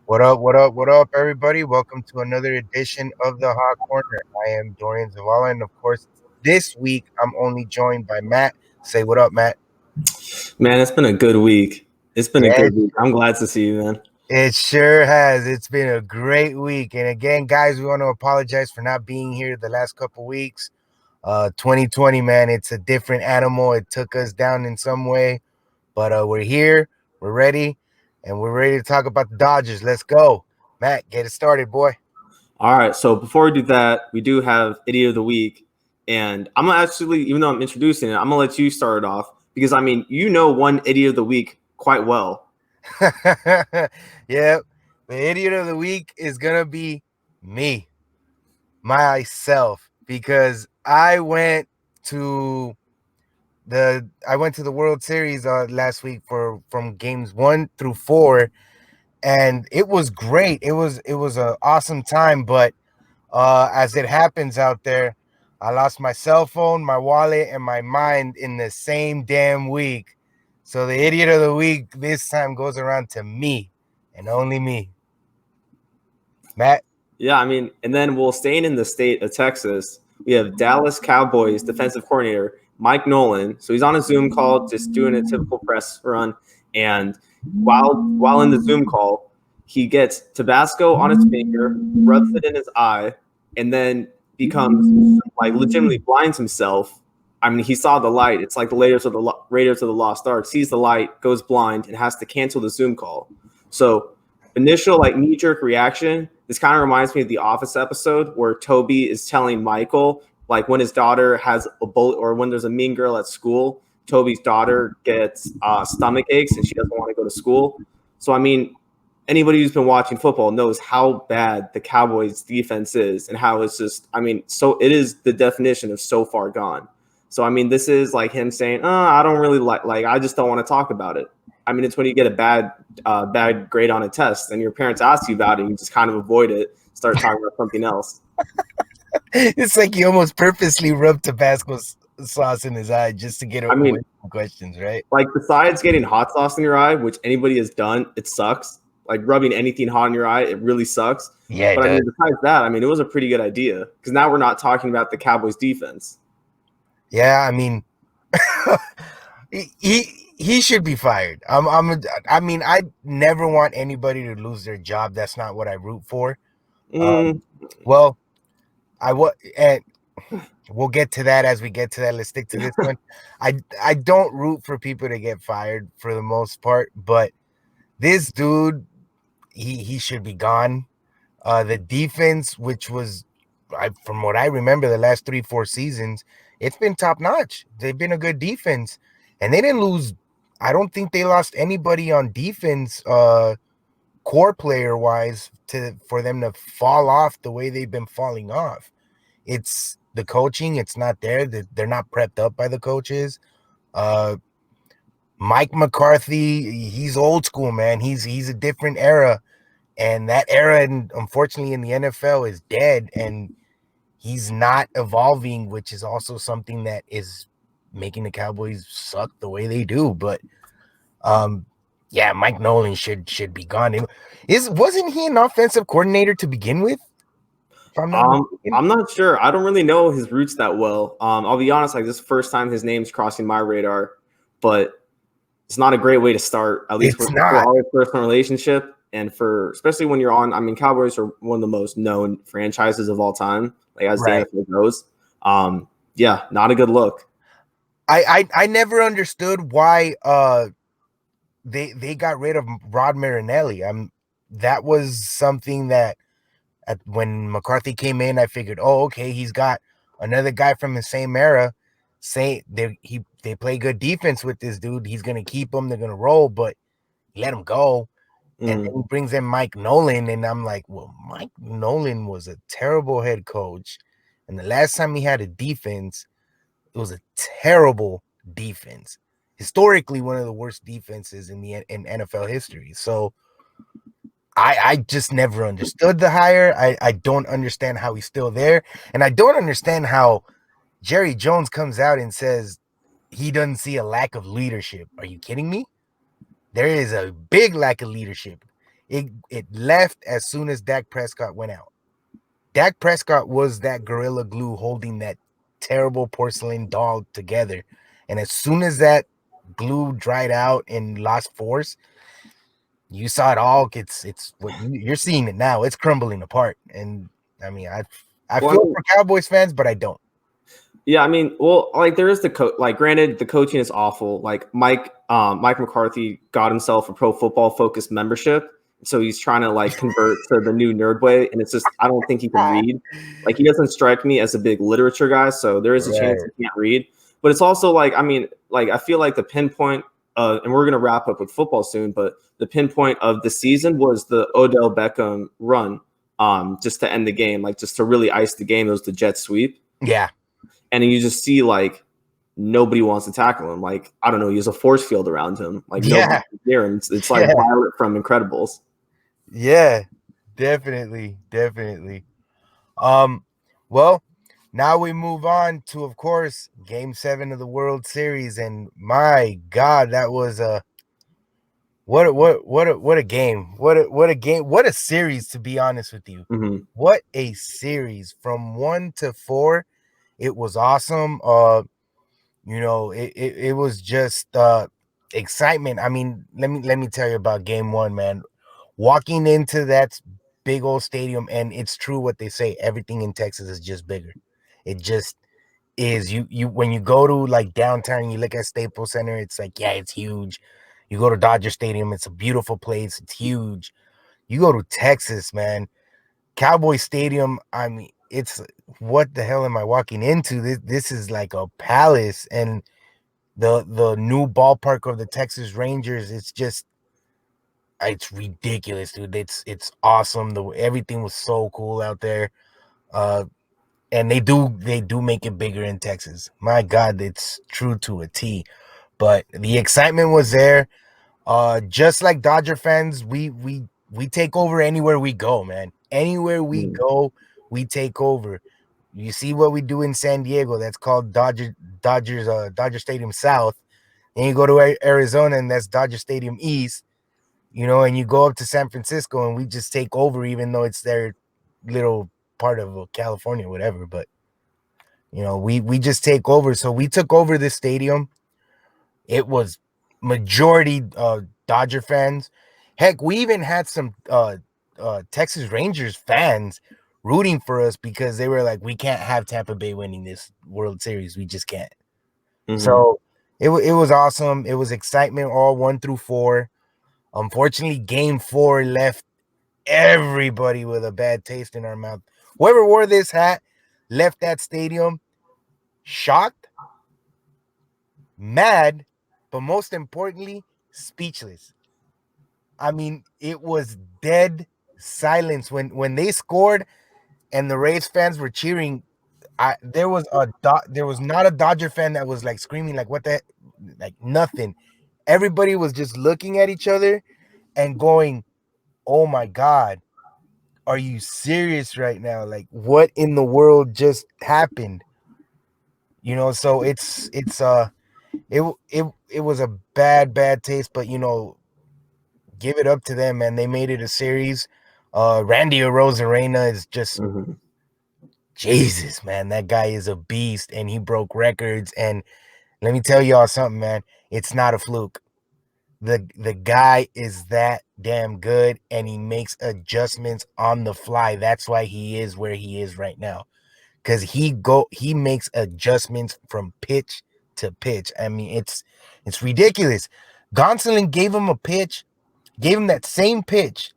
What up, what up, what up, everybody? Welcome to another edition of the Hot Corner. I am Dorian Zavala, and of course, this week I'm only joined by Matt. Say what up, Matt. Man, it's been a good week. It's been a Yeah, good week. I'm glad to see you, man. it sure has. It's been a great week. And again, guys, we want to apologize for not being here the last couple weeks. 2020, man, it's a different animal. It took us down in some way, but we're here, we're ready, and we're ready to talk about the Dodgers. Let's go. Matt, get it started, boy. All right, so before we do that, we do have Idiot of the Week. And I'm gonna actually, even though I'm introducing it, I'm gonna let you start it off because I mean, you know one Idiot of the Week quite well. Yep. The idiot of the week is gonna be me, myself, because I went to the World Series last week from games 1 through 4, and it was great. It was an awesome time, but as it happens out there, I lost my cell phone, my wallet, and my mind in the same damn week. So the idiot of the week this time goes around to me and only me. Matt. Yeah, I mean, and then we'll staying in the state of Texas. We have Dallas Cowboys defensive coordinator Mike Nolan. So he's on a Zoom call, just doing a typical press run. And while in the Zoom call, he gets Tabasco on his finger, rubs it in his eye, and then becomes like legitimately blinds himself. I mean, he saw the light. It's like the Raiders of the Lost Ark. Sees the light, goes blind, and has to cancel the Zoom call. So initial like knee jerk reaction. This kind of reminds me of the Office episode where Toby is telling Michael like when his daughter has a bullet or when there's a mean girl at school. Toby's daughter gets stomach aches and she doesn't want to go to school. So I mean, anybody who's been watching football knows how bad the Cowboys defense is and how it's just. I mean, so it is the definition of so far gone. So I mean, this is like him saying, I don't really like I just don't want to talk about it. I mean, it's when you get a bad grade on a test and your parents ask you about it, and you just kind of avoid it, start talking about something else. It's like he almost purposely rubbed Tabasco sauce in his eye just to get I away mean, from questions, right? like besides getting hot sauce in your eye, which anybody has done, it sucks. Like rubbing anything hot in your eye, it really sucks. Yeah, it But I does. mean, besides that, I mean, it was a pretty good idea because now we're not talking about the Cowboys defense. Yeah, I mean, he should be fired. I mean, I never want anybody to lose their job. That's not what I root for. Mm, Well, and we'll get to that as we get to that. Let's stick to this one. I don't root for people to get fired for the most part, but this dude, he should be gone. The defense, which was, from what I remember, the last 3-4 seasons, it's been top notch. They've been a good defense, and they didn't lose. I don't think they lost anybody on defense, core player wise, for them to fall off the way they've been falling off. It's the coaching; it's not there. They're not prepped up by the coaches. Uh, Mike McCarthy, he's old school, man. He's a different era, and that era, and unfortunately, in the NFL, is dead, and he's not evolving, which is also something that is making the Cowboys suck the way they do. But yeah, Mike Nolan should be gone. Wasn't he an offensive coordinator to begin with? If I'm not mistaken? I'm not sure. I don't really know his roots that well. I'll be honest, like this is the first time his name's crossing my radar, but it's not a great way to start, at least It's for not. our personal relationship. And for especially when you're on, I mean, Cowboys are one of the most known franchises of all time, like as the Right. NFL goes. Yeah, not a good look. I never understood why they got rid of Rod Marinelli. That was something that when McCarthy came in, I figured, oh, okay, he's got another guy from the same era. Say they play good defense with this dude. He's gonna keep him. They're gonna roll, but let him go. And then Mm. he brings in Mike Nolan, and I'm like, well, Mike Nolan was a terrible head coach, and the last time he had a defense, it was a terrible defense. Historically, one of the worst defenses in NFL history. So I just never understood the hire. I don't understand how he's still there. And I don't understand how Jerry Jones comes out and says he doesn't see a lack of leadership. Are you kidding me? There is a big lack of leadership. It left as soon as Dak Prescott went out. Dak Prescott was that gorilla glue holding that terrible porcelain doll together. And as soon as that glue dried out and lost force, you saw it all. It's what you're seeing it now. It's crumbling apart. And I mean, I Well, I feel mean, for Cowboys fans, but I don't. yeah, I mean, well, like there is the like granted the coaching is awful. Like Mike McCarthy got himself a Pro Football Focus membership, so he's trying to like convert to the new nerd way, and it's just I don't think he can read. Like he doesn't strike me as a big literature guy, so there is a chance Right. he can't read. But it's also like I mean, like I feel like the pinpoint, and we're gonna wrap up with football soon, but the pinpoint of the season was the Odell Beckham run, just to end the game, like just to really ice the game. It was the jet sweep. Yeah. And you just see like nobody wants to tackle him. Like I don't know, he has a force field around him. Like nobody Yeah. can hear him. It's like Yeah. Violet from Incredibles. Yeah. Definitely. Definitely. Well, now we move on to, of course, Game 7 of the World Series, and my God, that was a what a game! What a game! What a series! To be honest with you, Mm-hmm. what a series from 1 to 4. It was awesome. It was just excitement. I mean, let me tell you about Game 1, man. Walking into that big old stadium, and it's true what they say. Everything in Texas is just bigger. It just is. You when you go to like downtown, you look at Staples Center. It's like, yeah, it's huge. You go to Dodger Stadium. It's a beautiful place. It's huge. You go to Texas, man. Cowboy Stadium. I mean, it's what the hell am I walking into? This is like a palace, and the new ballpark of the Texas Rangers. It's ridiculous, dude. It's awesome. Everything was so cool out there. Uh, and they do make it bigger in Texas. My God, it's true to a T. But the excitement was there. Just like Dodger fans, we take over anywhere we go, man. Anywhere we go, we take over. You see what we do in San Diego? That's called Dodger Stadium South. And you go to Arizona, and that's Dodger Stadium East. And you go up to San Francisco, and we just take over, even though it's their little part of California, whatever. But we just take over. So we took over this stadium. It was majority Dodger fans. Heck, we even had some Texas Rangers fans rooting for us because they were like, we can't have Tampa Bay winning this World Series. We just can't. Mm-hmm. So it was awesome. It was excitement all 1 through 4. Unfortunately, Game 4 left everybody with a bad taste in our mouth. Whoever wore this hat left that stadium shocked, mad, but most importantly, speechless. I mean, it was dead silence when they scored and the Rays fans were cheering. There was not a Dodger fan that was like screaming like what the like nothing. Everybody was just looking at each other and going, "Oh my God, are you serious right now? Like what in the world just happened?" So it was a bad taste, but give it up to them, man. They made it a series. Randy Arozarena is just Mm-hmm. Jesus, man. That guy is a beast, and he broke records. And let me tell y'all something, man. It's not a fluke. The guy is that damn good, and he makes adjustments on the fly. That's why he is where he is right now. Because he makes adjustments from pitch to pitch. I mean, it's ridiculous. Gonsolin gave him a pitch, gave him that same pitch,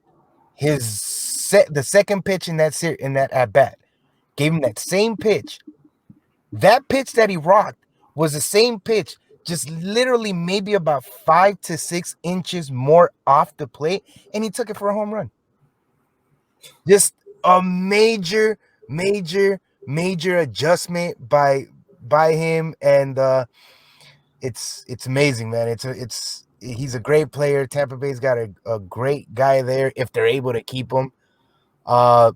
the second pitch in that at bat, gave him that same pitch. That pitch that he rocked was the same pitch, just literally maybe about 5 to 6 inches more off the plate, and he took it for a home run. Just a major adjustment by him, and it's amazing, man. He's a great player. Tampa Bay's got a great guy there if they're able to keep him. Uh,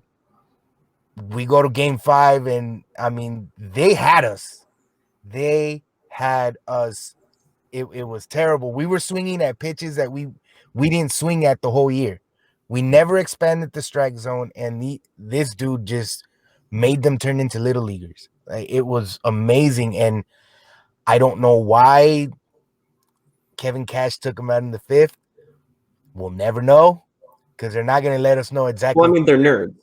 we go to Game 5, and I mean, they had us. They had us. It was terrible. We were swinging at pitches that we didn't swing at the whole year. We never expanded the strike zone, and this dude just made them turn into little leaguers. Like, it was amazing, and I don't know why Kevin Cash took him out in the 5th. We'll never know because they're not going to let us know exactly. Well, I mean, they're nerds.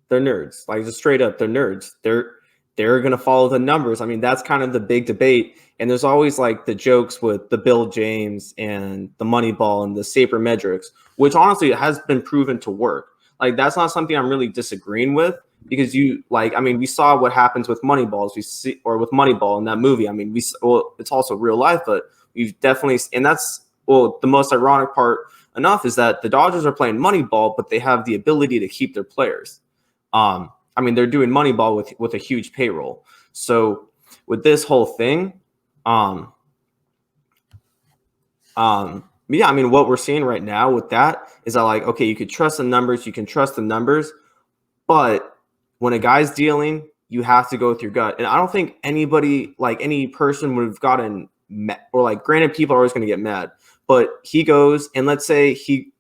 They're nerds. Like, just straight up, they're nerds. They're going to follow the numbers. I mean, that's kind of the big debate. And there's always like the jokes with the Bill James and the Moneyball and the sabermetrics, which honestly has been proven to work. Like, that's not something I'm really disagreeing with, because we saw what happens with with Moneyball in that movie. I mean, it's also real life, but we've definitely, and that's, the most ironic part enough is that the Dodgers are playing Moneyball, but they have the ability to keep their players. They're doing Moneyball with a huge payroll. So with this whole thing, what we're seeing right now with that is that, like, okay, you could trust the numbers, but when a guy's dealing, you have to go with your gut. And I don't think anybody, like any person, would have gotten mad, or like, granted, people are always going to get mad, but he goes and let's say he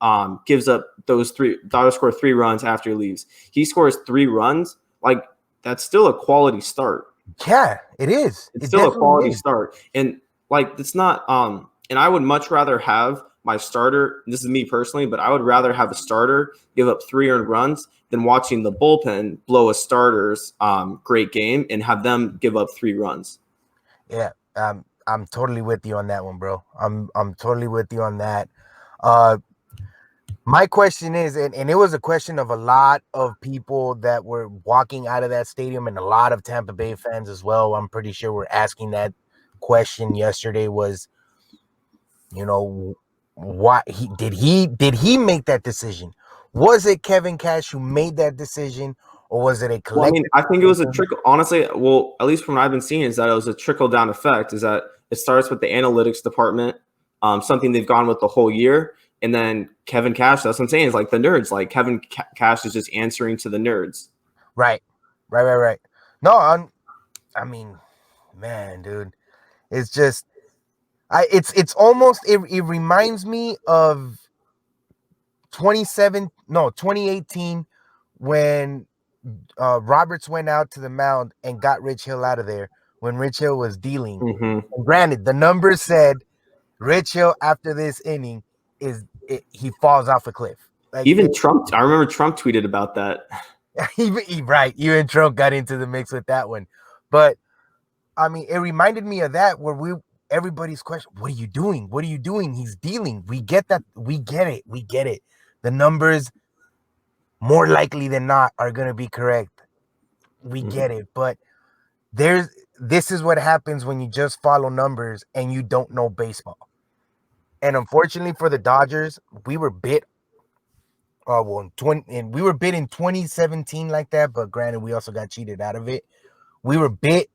gives up those Dodgers score 3 runs after he leaves. He scores 3 runs. Like, that's still a quality start. Yeah, it is. It's still a quality start. And like, it's not and I would much rather have my starter, this is me personally, but I would rather have a starter give up 3 earned runs than watching the bullpen blow a starter's great game and have them give up 3 runs. Yeah, I'm totally with you on that one, bro. I'm totally with you on that. My question is, and it was a question of a lot of people that were walking out of that stadium, and a lot of Tampa Bay fans as well. I'm pretty sure were asking that question yesterday, was, why did he make that decision? Was it Kevin Cash who made that decision, or was it a collective? I think it was a trickle. Honestly, well, at least from what I've been seeing, is that it was a trickle down effect. Is that it starts with the analytics department, something they've gone with the whole year. And then Kevin Cash, that's what I'm saying, is like the nerds. Like, Kevin Cash is just answering to the nerds. Right. No, man, dude, it's just, it's almost, it reminds me of 2018 when Roberts went out to the mound and got Rich Hill out of there when Rich Hill was dealing. Mm-hmm. Granted, the numbers said Rich Hill after this inning he falls off a cliff. Like, even Trump, I remember Trump tweeted about that. Right, even Trump got into the mix with that one. But I mean, it reminded me of that, where everybody's question, what are you doing? What are you doing? He's dealing. We get that. We get it. The numbers, more likely than not, are going to be correct. We get it. But this is what happens when you just follow numbers and you don't know baseball. And unfortunately for the Dodgers, we were bit. We were bit in 2017 like that, but granted, we also got cheated out of it. We were bit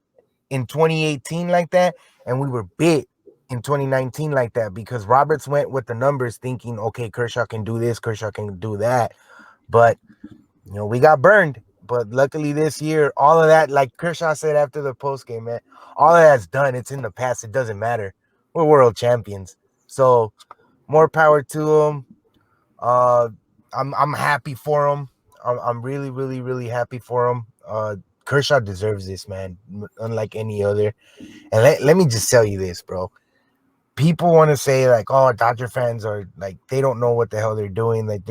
in 2018 like that, and we were bit in 2019 like that, because Roberts went with the numbers thinking, okay, Kershaw can do this, Kershaw can do that. But, we got burned. But luckily this year, all of that, like Kershaw said after the postgame, man, all of that's done. It's in the past. It doesn't matter. We're world champions. So more power to them. I'm happy for him. I'm really, really, really happy for him. Kershaw deserves this, man, unlike any other. And let me just tell you this, bro. People want to say, like, oh, Dodger fans are like, they don't know what the hell they're doing. Like,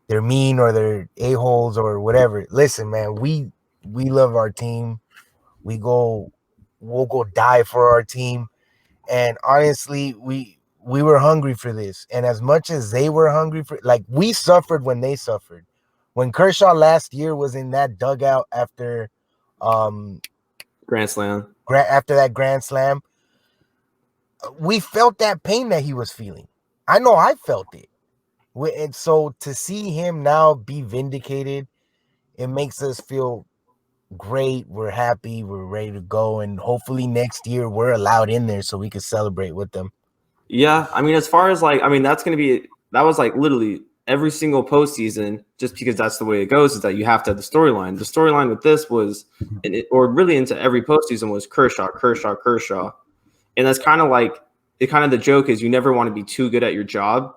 they're mean, or they're a-holes or whatever. Listen, man, we love our team. We'll go die for our team. And honestly, we were hungry for this. And as much as they were hungry for, like, we suffered when they suffered. When Kershaw last year was in that dugout after Grand Slam, after that Grand Slam, we felt that pain that he was feeling. I know I felt it. And so to see him now be vindicated, it makes us feel great. We're happy. We're ready to go. And hopefully next year we're allowed in there so we can celebrate with them. Yeah, I mean, as far as like, I mean, that was like literally every single postseason, just because that's the way it goes, is that you have to have the storyline. The storyline with this was, or really into every postseason, was Kershaw. And that's kind of like, the joke is, you never want to be too good at your job.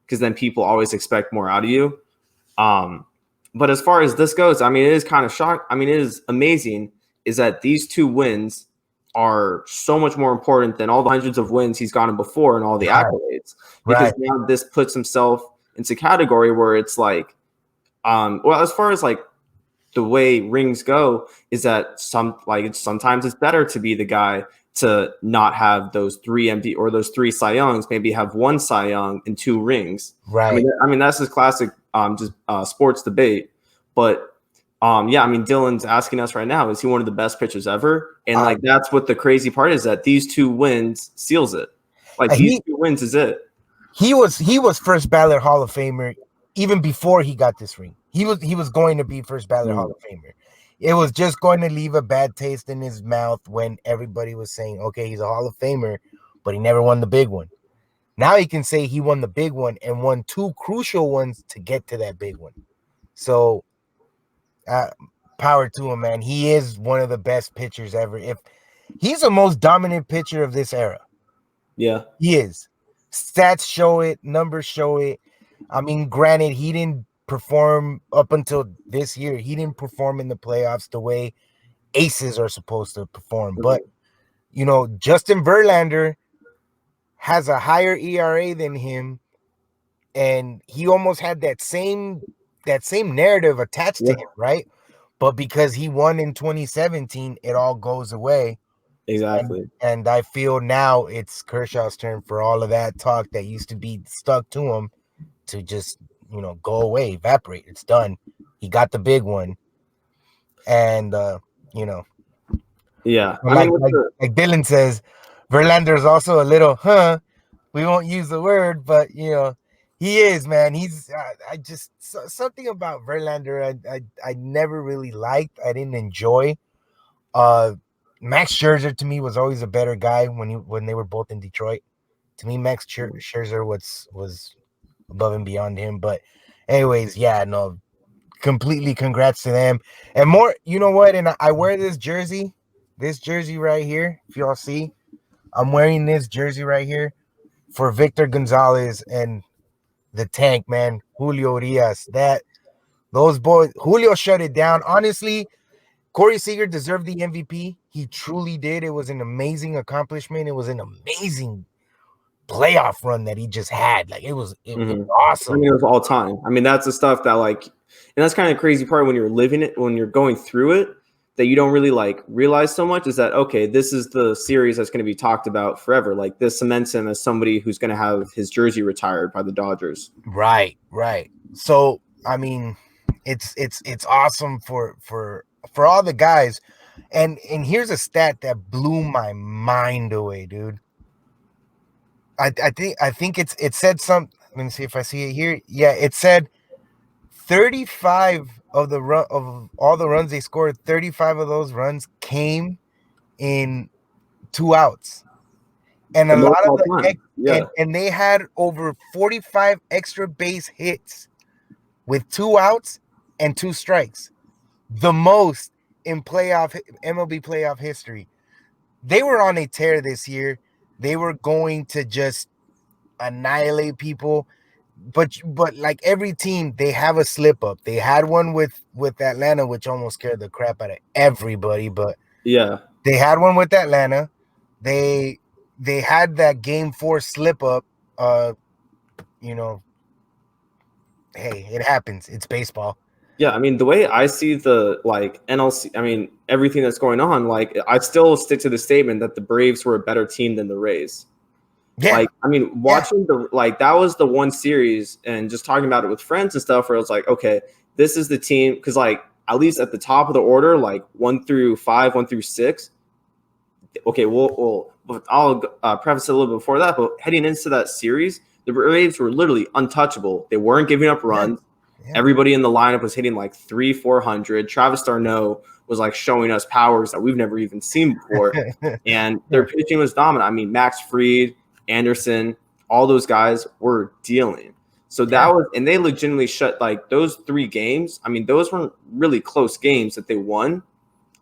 because then people always expect more out of you. But as far as this goes, I mean, it is kind of shock. I mean, it is amazing is that these 2 wins are so much more important than all the hundreds of wins he's gotten before and all the accolades. Because now this puts himself into category where it's like, well, as far as like the way rings go, is that sometimes it's better to be the guy to not have those 3 MVP or those 3 Cy Youngs, maybe have 1 Cy Young and 2 rings. Right. I mean that's his classic sports debate. But yeah, I mean Dylan's asking us right now, is he one of the best pitchers ever? And like that's what the crazy part is, that these 2 wins seals it. Like these 2 wins is it. He was first ballot Hall of Famer even before he got this ring. He was going to be first ballot Hall of Famer. It was just going to leave a bad taste in his mouth when everybody was saying, okay, he's a Hall of Famer, but he never won the big one. Now he can say he won the big one and won 2 crucial ones to get to that big one. So power to him, man. He is one of the best pitchers ever. If he's the most dominant pitcher of this era. Yeah. He is. Stats show it, numbers show it. I mean, granted, he didn't perform up until this year. He didn't perform in the playoffs the way aces are supposed to perform. But, you know, Justin Verlander has a higher ERA than him, and he almost had that same narrative attached to him, right? But because he won in 2017, it all goes away. Exactly. And I feel now it's Kershaw's turn for all of that talk that used to be stuck to him to just, you know, go away, evaporate. It's done. He got the big one. And, you know. Yeah. Like Dylan says, Verlander is also a little, we won't use the word, but, you know, he is, man. He's, I just, something about Verlander I never really liked. I didn't enjoy. Max Scherzer to me was always a better guy when they were both in Detroit. To me, Max Scherzer was above and beyond him. But anyways, yeah, no, completely congrats to them. And more, you know what? And I wear this jersey right here. If y'all see, I'm wearing this jersey right here for Victor Gonzalez and the tank, man, Julio Urias. Those boys, Julio shut it down. Honestly, Corey Seager deserved the MVP. He truly did. It was an amazing accomplishment. It was an amazing playoff run that he just had. Like it was awesome. I mean, it was all time. I mean, that's the stuff that and that's kind of the crazy part when you're living it, when you're going through it, that you don't really realize so much is that, okay, this is the series that's going to be talked about forever. Like this cements him as somebody who's going to have his jersey retired by the Dodgers. Right. So, I mean, it's awesome for all the guys. And here's a stat that blew my mind away, dude. I think it said some. Let me see if I see it here. Yeah, it said 35 of all the runs they scored. 35 of those runs came in 2 outs, and a lot of and they had over 45 extra base hits with 2 outs and 2 strikes, the most in MLB playoff history. They were on a tear this year. They were going to just annihilate people, but like every team, they have a slip up. They had one with Atlanta, which almost scared the crap out of everybody. But yeah, they had one with Atlanta. They had that game 4 slip up. You know, hey, it happens. It's baseball. Yeah, I mean, the way I see the NLC, I mean, everything that's going on, I still stick to the statement that the Braves were a better team than the Rays. Yeah. I mean, watching that was the one series, and just talking about it with friends and stuff, where I was like, okay, this is the team, because at least at the top of the order, 1 through 5, 1 through 6. Okay, I'll preface it a little bit before that, but heading into that series, the Braves were literally untouchable. They weren't giving up runs. Yeah. Everybody in the lineup was hitting 300-400. Travis d'Arnaud was showing us powers that we've never even seen before, and their pitching was dominant. I mean, Max Fried, Anderson, all those guys were dealing. So that was, and they legitimately shut those 3 games. I mean, those weren't really close games that they won,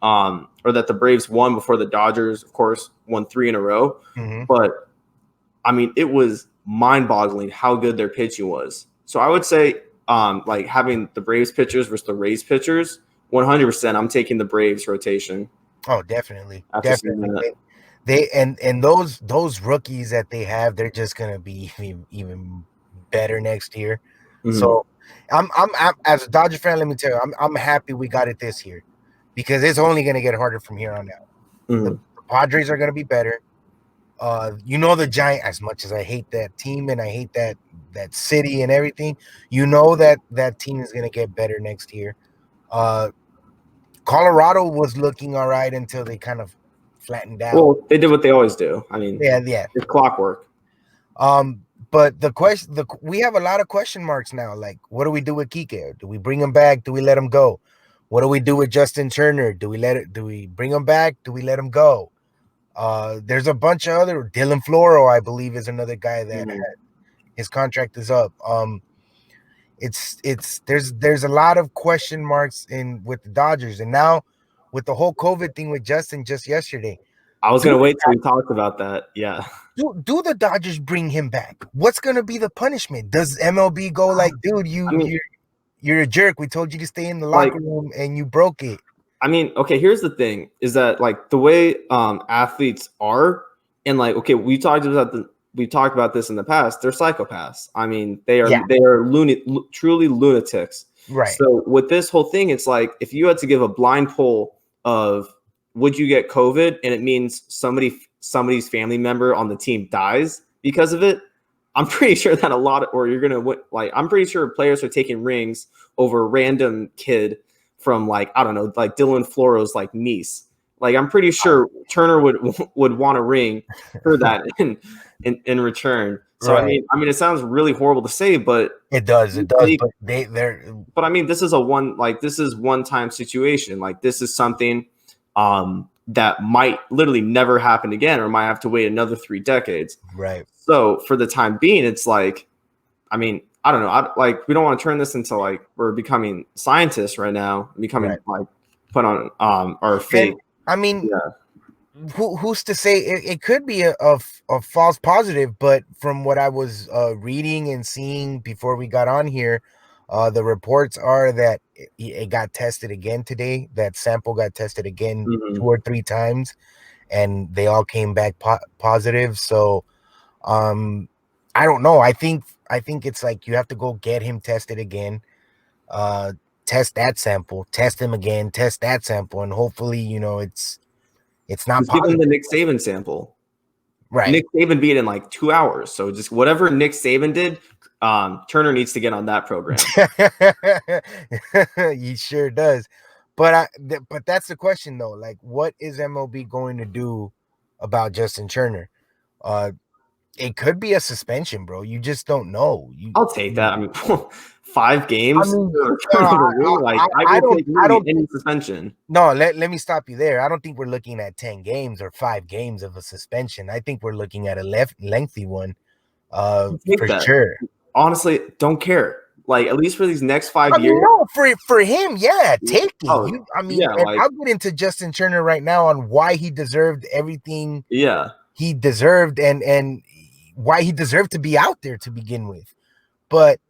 or that the Braves won before the Dodgers, of course, won 3 in a row. Mm-hmm. But I mean, it was mind-boggling how good their pitching was. So I would say, like having the Braves pitchers versus the Rays pitchers, 100%. I'm taking the Braves rotation. Oh, definitely, After seeing definitely. that. They and those rookies that they have, they're just gonna be even better next year. Mm-hmm. So I'm as a Dodger fan, let me tell you, I'm happy we got it this year because it's only gonna get harder from here on out. Mm-hmm. The Padres are gonna be better. The Giant, as much as I hate that team and I hate that city and everything, that team is gonna get better next year. Colorado was looking all right until they kind of flattened out. Well, they did what they always do. I mean, Yeah. it's clockwork. But we have a lot of question marks now. Like, what do we do with Kike? Do we bring him back? Do we let him go? What do we do with Justin Turner? Do we bring him back? Do we let him go? There's a bunch of other. Dylan Floro, I believe, is another guy that his contract is up. There's a lot of question marks with the Dodgers, and now with the whole COVID thing with Justin just yesterday. I was gonna wait till we talked about that. Yeah. Do the Dodgers bring him back? What's gonna be the punishment? Does MLB go like, dude, you're a jerk. We told you to stay in the locker room and you broke it. I mean, okay, here's the thing: is that like the way athletes are, and like, okay, we talked about this in the past. They're psychopaths. I mean, they are truly lunatics. Right. So with this whole thing, it's like if you had to give a blind poll of would you get COVID, and it means somebody's family member on the team dies because of it, I'm pretty sure that I'm pretty sure players are taking rings over a random kid from like, I don't know, like Dylan Floro's like niece. Like I'm pretty sure Turner would want a ring for that in return. So right. I mean, it sounds really horrible to say, but it does. But I mean, this is a one-time situation. Like this is something that might literally never happen again, or might have to wait another 3 decades. Right. So for the time being, it's like, I mean, I don't know. We don't want to turn this into like we're becoming scientists right now, like put on our faith. I mean, who's to say it could be a false positive? But from what I was reading and seeing before we got on here, the reports are that it got tested again today. That sample got tested again 2 or 3 times, and they all came back positive. So, I don't know. I think it's like you have to go get him tested again, test that sample, test him again, test that sample, and hopefully, it's not just give him the Nick Saban sample. Right. Nick Saban beat it in like 2 hours. So just whatever Nick Saban did, Turner needs to get on that program. He sure does. But that's the question though. Like, what is MLB going to do about Justin Turner? It could be a suspension, bro. You just don't know. I'll take that. I mean, 5 games. I mean, I will take any suspension. No, let me stop you there. I don't think we're looking at 10 games or 5 games of a suspension. I think we're looking at a lengthy one. For sure. Honestly, don't care. Like at least for these next 5 years. No, for him, yeah, take it. I'll get into Justin Turner right now on why he deserved everything. Yeah, he deserved and why he deserved to be out there to begin with. But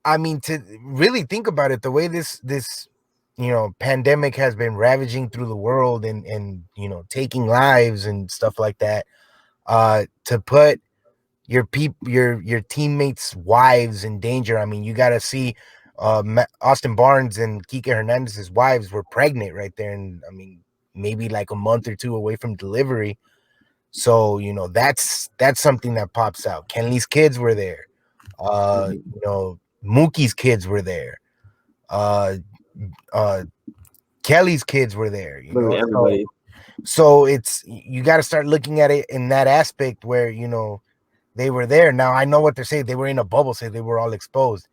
I mean, to really think about it, the way this pandemic has been ravaging through the world and taking lives and stuff like that, to put your teammates' wives in danger. I mean, you got to see Austin Barnes and Kike Hernandez's wives were pregnant right there, and I mean, maybe like a month or 2 away from delivery. So that's something that pops out. Kenley's kids were there. Mookie's kids were there. Kelly's kids were there. Everybody. So it's you got to start looking at it in that aspect where they were there. Now I know what they're saying. They were in a bubble, so they were all exposed.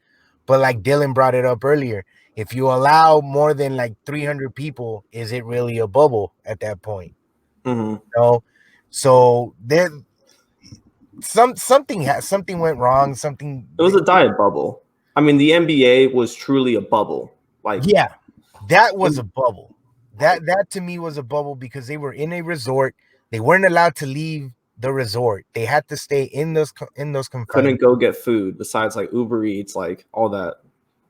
But like Dylan brought it up earlier, if you allow more than like 300 people, is it really a bubble at that point? So there, something went wrong. It was a diet bubble. I mean, the NBA was truly a bubble. That was a bubble. That to me was a bubble because they were in a resort. They weren't allowed to leave the resort. They had to stay in those Couldn't confinements. go get food besides like Uber Eats, like all that.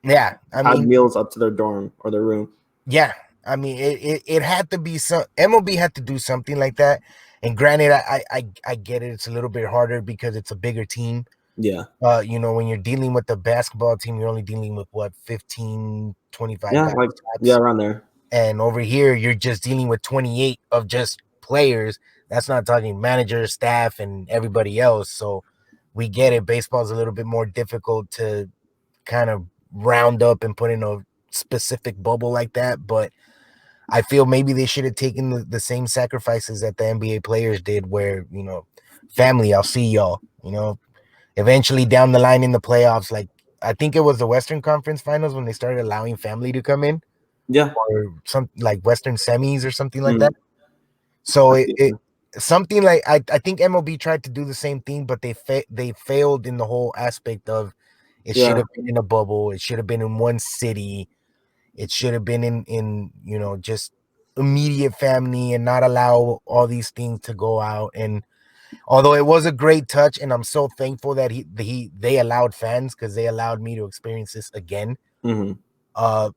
Yeah, I Had mean, meals up to their dorm or their room. yeah, I mean, it had to be some MLB had to do something like that. And granted, I get it. It's a little bit harder because it's a bigger team. Yeah. When you're dealing with the basketball team, you're only dealing with what 15, 25 Yeah, guys like tops. around there. And over here, you're just dealing with 28 of just players. That's not talking manager, staff, and everybody else. So we get it. Baseball's a little bit more difficult to kind of round up and put in a specific bubble like that. But I feel maybe they should have taken the same sacrifices that the NBA players did, where, family, I'll see y'all, eventually down the line in the playoffs. Like, I think it was the Western Conference Finals when they started allowing family to come in, Yeah. or some like Western semis or something like Mm. that. So I it see. something like I think MLB tried to do the same thing, but they failed in the whole aspect of it should Yeah. have been in a bubble. It should have been in one city. It should have been in just immediate family and not allow all these things to go out. And although it was a great touch, and I'm so thankful that they allowed fans, because they allowed me to experience this again. Hmm. Uh,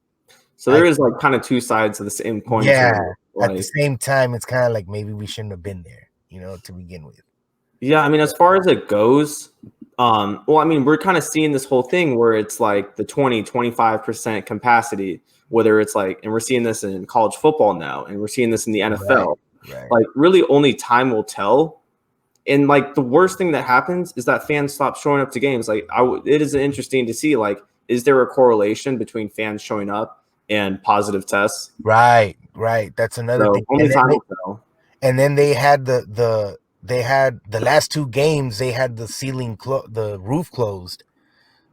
So I there is like kind of two sides of the same coin to Yeah. it. At the Like, same time, it's kind of like maybe we shouldn't have been there, to begin with. yeah, I mean, as far as it goes, well, I mean, we're kind of seeing this whole thing where it's like the 25% capacity, whether it's like, and we're seeing this in college football now, and we're seeing this in the NFL. Right. Like, really, only time will tell. And like, the worst thing that happens is that fans stop showing up to games. Like, it is interesting to see, like, is there a correlation between fans showing up and positive tests? Right. That's another So thing. only time will tell. And then they had they had the last two games, they had the the roof closed.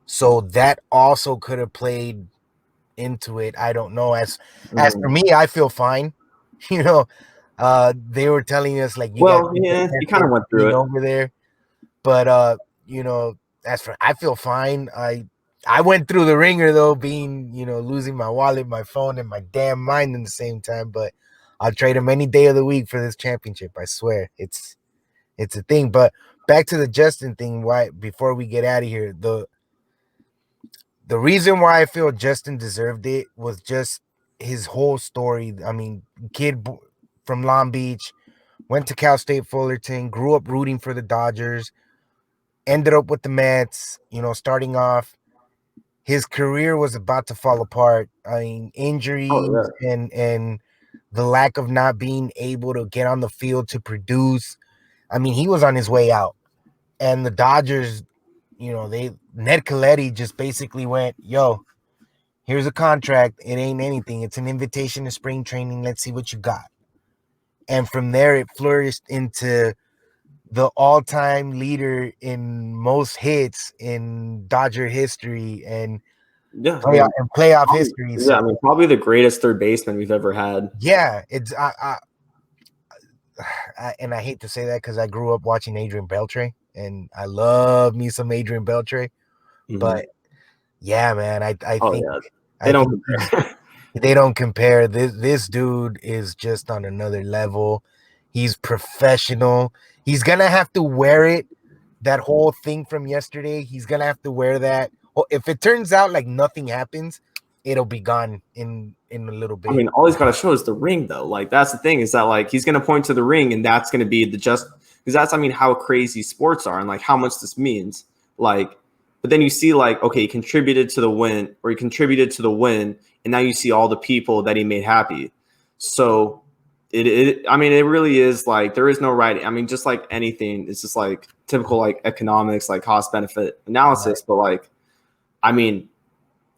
So that also could have played into it. I don't know. As for me, I feel fine. You know, they were telling us like you guys Well, can get yeah, you kind tested of went through being it. over there. But you know, as for I feel fine. I went through the ringer though, being, losing my wallet, my phone, and my damn mind in the same time. But I'll trade him any day of the week for this championship. I swear. It's a thing. But back to the Justin thing, why before we get out of here, the reason why I feel Justin deserved it was just his whole story. I mean, from Long Beach, went to Cal State Fullerton, grew up rooting for the Dodgers, ended up with the Mets, starting off. His career was about to fall apart. I mean, Oh injuries yeah. and the lack of not being able to get on the field to produce. I mean, he was on his way out. And the Dodgers, Ned Colletti just basically went, yo, here's a contract. It ain't anything. It's an invitation to spring training. Let's see what you got. And from there, it flourished into the all-time leader in most hits in Dodger history and Yeah, I mean, playoff probably, history. yeah, I So mean, probably the greatest third baseman we've ever had. yeah, it's and I hate to say that because I grew up watching Adrian Beltre, and I love me some Adrian Beltre. Mhm. But yeah, man, Oh yeah, they I don't think compare. they don't compare. This dude is just on another level. He's professional. He's gonna have to wear it. That whole thing from yesterday, he's gonna have to wear that. Well, if it turns out like nothing happens, it'll be gone in a little I bit. mean, all he's got to show is the ring, though. Like that's the thing is that like he's going to point to the ring, and that's going to be the just because that's I mean how crazy sports are and like how much this means. Like, but then you see like okay, he contributed to the win, or he contributed to the win, and now you see all the people that he made happy. So I mean, it really is like there is no right. I mean, just like anything, it's just like typical like economics, like cost benefit Right. analysis. But like, I mean,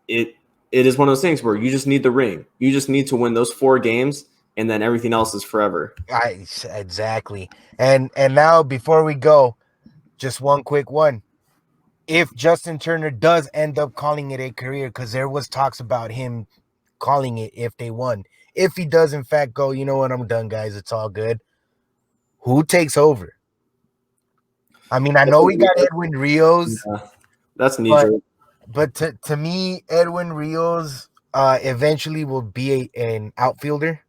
it it is one of those things where you just need the ring. You just need to win those 4 games, and then everything else is forever. Exactly. And now before we go, just one quick one. If Justin Turner does end up calling it a career, because there was talks about him calling it if they won. If he does in fact go, you know what, I'm done, guys. It's all good. Who takes over? I mean, I know we got Edwin Rios, Yeah, that's knee but jerk. to me, Edwin Rios eventually will be an outfielder.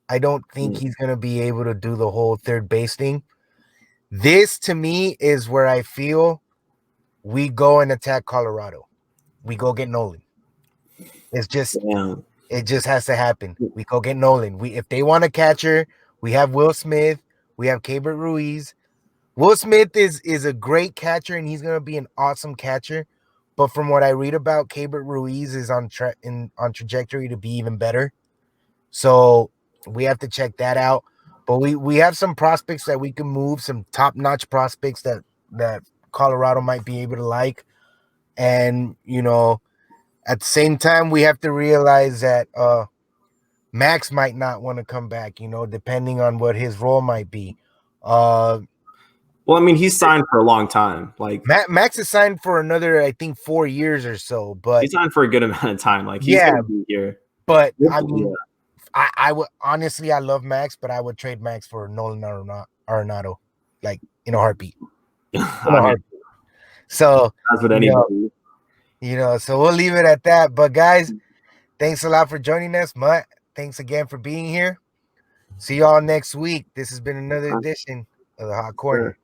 I don't think he's gonna be able to do the whole third base thing. This to me is where I feel we go and attack Colorado. We go get Nolan. It's just Damn. it just has to happen. We go get Nolan. If they want a catcher, we have Will Smith, we have Keibert Ruiz. Will Smith is a great catcher and he's gonna be an awesome catcher. But from what I read about, Keibert Ruiz is on trajectory to be even better. So we have to check that out. But we have some prospects that we can move, some top-notch prospects that Colorado might be able to like. And at the same time, we have to realize that Max might not want to come back, depending on what his role might be. Well, I mean, he's signed for a long time. Like Max is signed for another, I think, 4 years or so. But he's signed for a good amount of time. Like he's gonna be here. But I mean, I would honestly, I love Max, but I would trade Max for Nolan Arenado, like in a heartbeat. So that's what anybody. So we'll leave it at that. But guys, thanks a lot for joining us. Mutt, thanks again for being here. See y'all next week. This has been another edition of the Hot Corner.